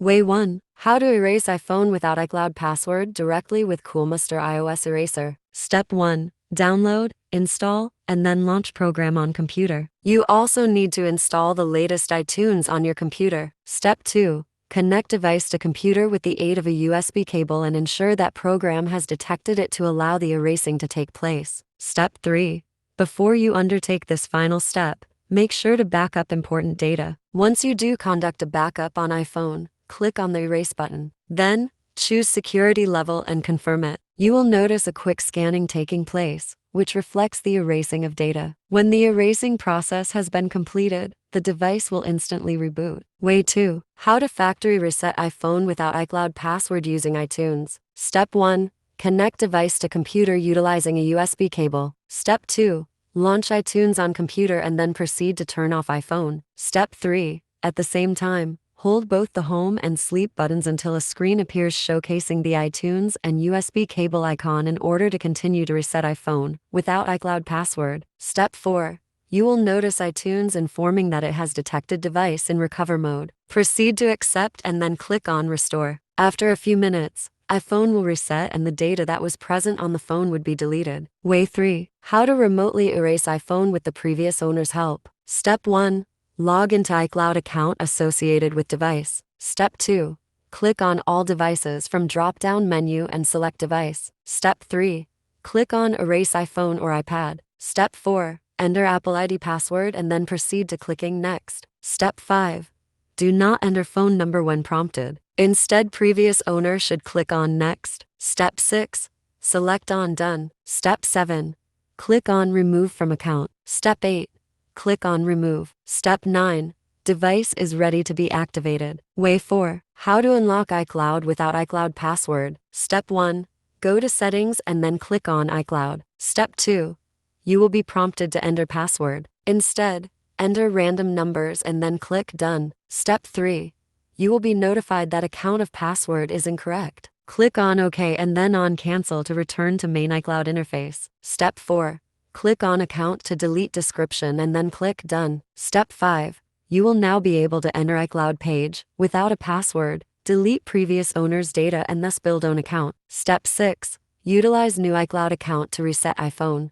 Way 1. How to erase iPhone without iCloud password directly with Coolmuster iOS Eraser. Step 1. Download, install, and then launch program on computer. You also need to install the latest iTunes on your computer. Step 2. Connect device to computer with the aid of a USB cable and ensure that program has detected it to allow the erasing to take place. Step 3. Before you undertake this final step, make sure to back up important data. Once you do conduct a backup on iPhone, click on the Erase button. Then, choose Security Level and confirm it. You will notice a quick scanning taking place, which reflects the erasing of data. When the erasing process has been completed, the device will instantly reboot. Way 2. How to factory reset iPhone without iCloud password using iTunes. Step 1. Connect device to computer utilizing a USB cable. Step 2. Launch iTunes on computer and then proceed to turn off iPhone. Step 3. At the same time, hold both the home and sleep buttons until a screen appears showcasing the iTunes and USB cable icon in order to continue to reset iPhone without iCloud password. Step 4. You will notice iTunes informing that it has detected device in recover mode. Proceed to accept and then click on Restore. After a few minutes, iPhone will reset and the data that was present on the phone would be deleted. Way 3. How to remotely erase iPhone with the previous owner's help. Step 1. Log into iCloud account associated with device. Step 2. Click on All Devices from drop-down menu and select Device. Step 3. Click on Erase iPhone or iPad. Step 4. Enter Apple ID password and then proceed to clicking Next. Step 5. Do not enter phone number when prompted. Instead, previous owner should click on Next. Step 6. Select on Done. Step 7. Click on Remove from account. Step 8. Click on Remove. Step 9. Device is ready to be activated. Way 4. How to unlock iCloud without iCloud password. Step 1. Go to Settings and then click on iCloud. Step 2. You will be prompted to enter password. Instead, enter random numbers and then click Done. Step 3. You will be notified that account of password is incorrect. Click on OK and then on Cancel to return to main iCloud interface. Step 4. Click on Account to delete description and then click Done. Step 5. You will now be able to enter iCloud page without a password, delete previous owner's data and thus build own account. Step 6. Utilize new iCloud account to reset iPhone.